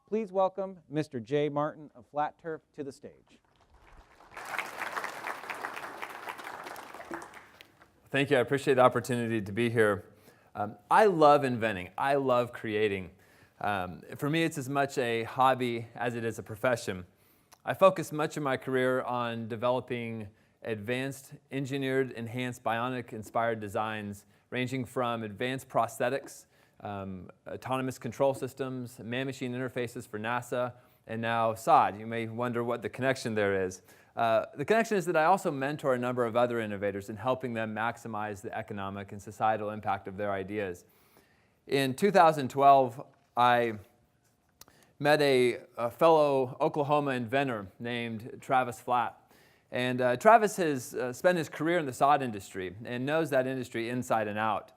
Please welcome Mr. Jay Martin of Flat Turf to the stage. Thank you. I appreciate the opportunity to be here. I love inventing. I love creating. For me, it's as much a hobby as it is a profession. I focused much of my career on developing advanced, engineered, enhanced, bionic-inspired designs ranging from advanced prosthetics, autonomous control systems, man-machine interfaces for NASA, and now SOD. You may wonder what the connection there is. The connection is that I also mentor a number of other innovators in helping them maximize the economic and societal impact of their ideas. In 2012, I met a fellow Oklahoma inventor named Travis Flatt. And Travis has spent his career in the sod industry and knows that industry inside and out.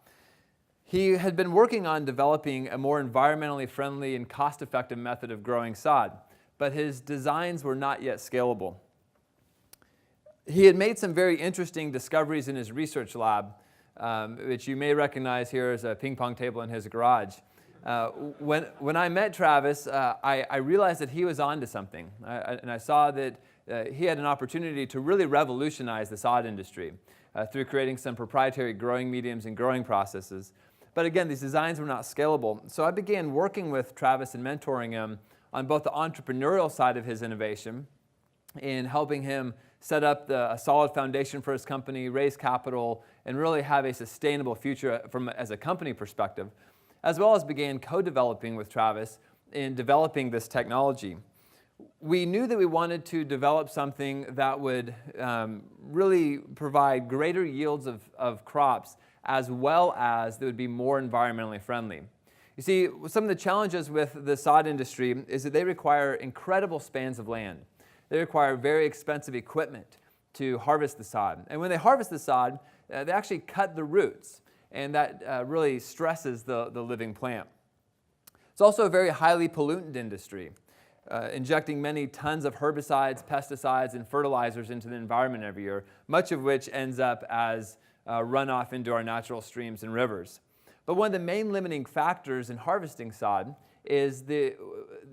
He had been working on developing a more environmentally friendly and cost-effective method of growing sod, but his designs were not yet scalable. He had made some very interesting discoveries in his research lab, which you may recognize here as a ping pong table in his garage. When I met Travis, I realized that he was onto something, and I saw that he had an opportunity to really revolutionize the sod industry through creating some proprietary growing mediums and growing processes. But again, these designs were not scalable, so I began working with Travis and mentoring him on both the entrepreneurial side of his innovation in helping him set up a solid foundation for his company, raise capital, and really have a sustainable future as a company perspective, as well as began co-developing with Travis in developing this technology. We knew that we wanted to develop something that would really provide greater yields of crops, as well as that would be more environmentally friendly. You see, some of the challenges with the sod industry is that they require incredible spans of land. They require very expensive equipment to harvest the sod. And when they harvest the sod, they actually cut the roots, and that really stresses the living plant. It's also a very highly pollutant industry, injecting many tons of herbicides, pesticides, and fertilizers into the environment every year, much of which ends up as runoff into our natural streams and rivers. But one of the main limiting factors in harvesting sod is the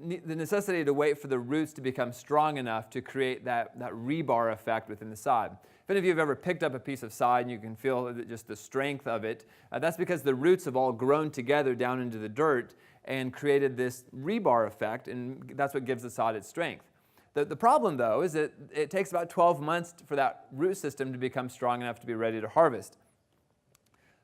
necessity to wait for the roots to become strong enough to create that rebar effect within the sod. If any of you have ever picked up a piece of sod and you can feel just the strength of it, that's because the roots have all grown together down into the dirt and created this rebar effect, and that's what gives the sod its strength. The problem, though, is that it takes about 12 months for that root system to become strong enough to be ready to harvest.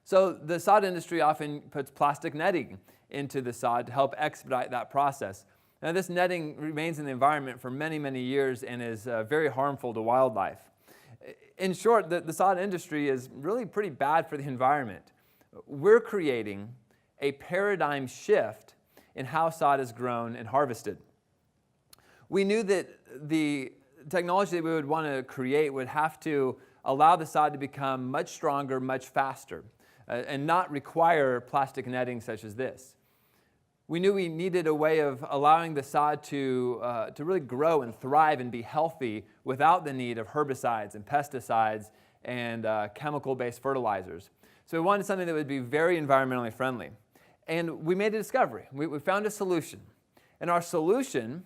So the sod industry often puts plastic netting into the sod to help expedite that process. Now, this netting remains in the environment for many, many years and is very harmful to wildlife. In short, the sod industry is really pretty bad for the environment. We're creating a paradigm shift in how sod is grown and harvested. We knew that the technology that we would want to create would have to allow the sod to become much stronger, much faster, and not require plastic netting such as this. We knew we needed a way of allowing the sod to really grow and thrive and be healthy without the need of herbicides and pesticides and chemical-based fertilizers. So we wanted something that would be very environmentally friendly. And we made a discovery. We found a solution. And our solution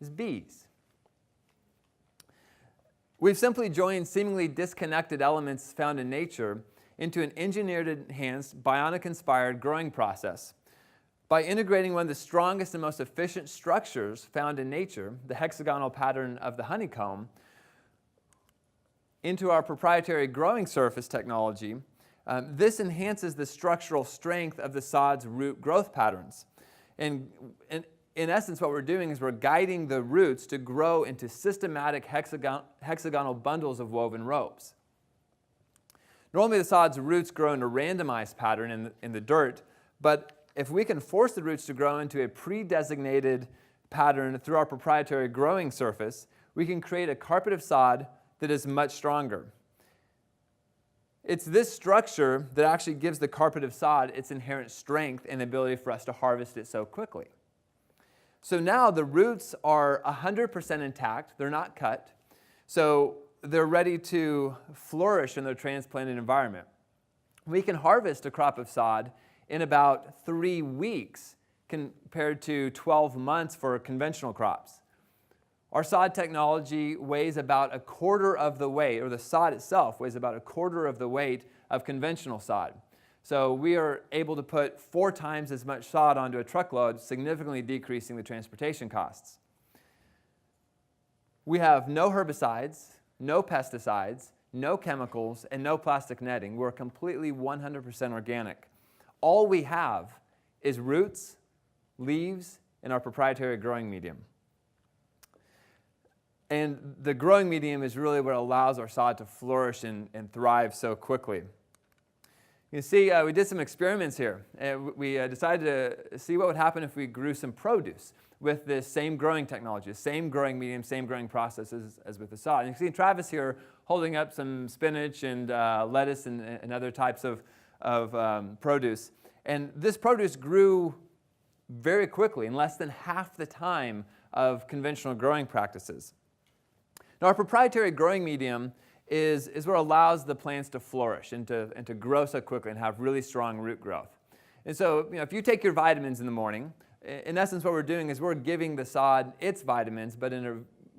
is bees. We've simply joined seemingly disconnected elements found in nature into an engineered, enhanced, bionic-inspired growing process. By integrating one of the strongest and most efficient structures found in nature, the hexagonal pattern of the honeycomb, into our proprietary growing surface technology, this enhances the structural strength of the sod's root growth patterns. And in essence, what we're doing is we're guiding the roots to grow into systematic hexagonal bundles of woven ropes. Normally, the sod's roots grow in a randomized pattern in the dirt, but if we can force the roots to grow into a pre-designated pattern through our proprietary growing surface, we can create a carpet of sod that is much stronger. It's this structure that actually gives the carpet of sod its inherent strength and ability for us to harvest it so quickly. So now the roots are 100% intact. They're not cut. So they're ready to flourish in their transplanted environment. We can harvest a crop of sod in about 3 weeks compared to 12 months for conventional crops. Our sod technology weighs about a quarter of the weight, or the sod itself weighs about a quarter of the weight of conventional sod. So we are able to put 4 times as much sod onto a truckload, significantly decreasing the transportation costs. We have no herbicides, no pesticides, no chemicals, and no plastic netting. We're completely 100% organic. All we have is roots, leaves, and our proprietary growing medium. And the growing medium is really what allows our sod to flourish and thrive so quickly. You can see we did some experiments here. We decided to see what would happen if we grew some produce with this same growing technology, same growing medium, same growing processes as with the sod. And you can see Travis here holding up some spinach and lettuce and other types of produce. And this produce grew very quickly, in less than half the time of conventional growing practices. Now, our proprietary growing medium is what allows the plants to flourish and to grow so quickly and have really strong root growth. And so, if you take your vitamins in the morning, in essence what we're doing is we're giving the sod its vitamins, but in a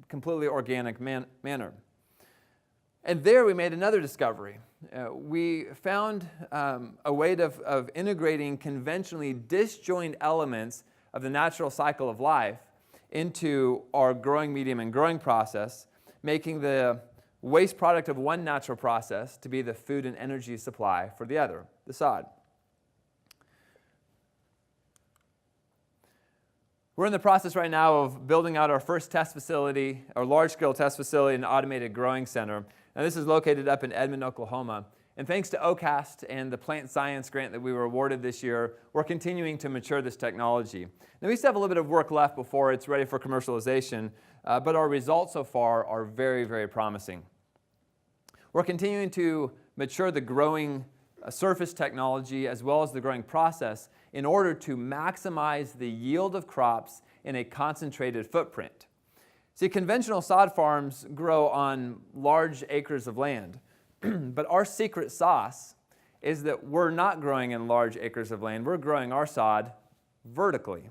completely organic manner. And there we made another discovery. We found a way of integrating conventionally disjoint elements of the natural cycle of life into our growing medium and growing process, making the waste product of one natural process to be the food and energy supply for the other, the sod. We're in the process right now of building out our first test facility, our large-scale test facility and automated growing center. And this is located up in Edmond, Oklahoma. And thanks to OCAST and the plant science grant that we were awarded this year, we're continuing to mature this technology. Now, we still have a little bit of work left before it's ready for commercialization, but our results so far are very, very promising. We're continuing to mature the growing surface technology as well as the growing process in order to maximize the yield of crops in a concentrated footprint. See, conventional sod farms grow on large acres of land, but our secret sauce is that we're not growing in large acres of land. We're growing our sod vertically.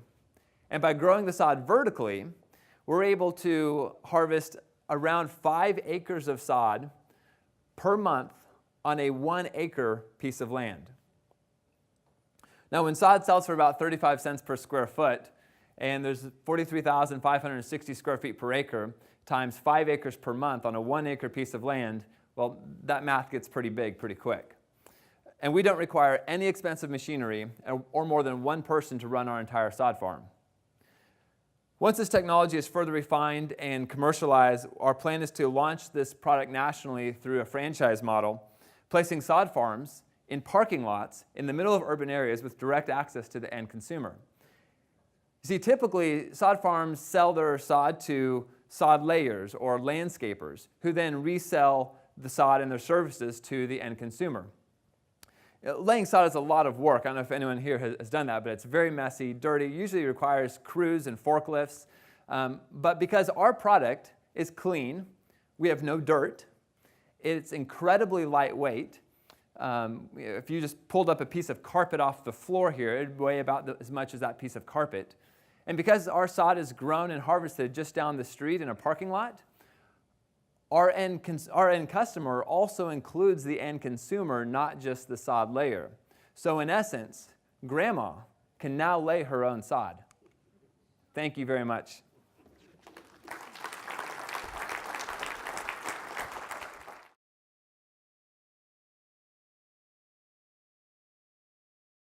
And by growing the sod vertically, we're able to harvest around 5 acres of sod per month on a 1-acre piece of land. Now, when sod sells for about 35 cents per square foot, and there's 43,560 square feet per acre, times 5 acres per month on a 1-acre piece of land, well, that math gets pretty big pretty quick. And we don't require any expensive machinery or more than one person to run our entire sod farm. Once this technology is further refined and commercialized, our plan is to launch this product nationally through a franchise model, placing sod farms in parking lots in the middle of urban areas with direct access to the end consumer. You see, typically, sod farms sell their sod to sod layers or landscapers who then resell the sod and their services to the end consumer. Laying sod is a lot of work. I don't know if anyone here has done that, but it's very messy, dirty, usually requires crews and forklifts. But because our product is clean, we have no dirt, it's incredibly lightweight. If you just pulled up a piece of carpet off the floor here, it'd weigh about as much as that piece of carpet. And because our sod is grown and harvested just down the street in a parking lot, our end customer also includes the end consumer, not just the sod layer. So in essence, Grandma can now lay her own sod. Thank you very much.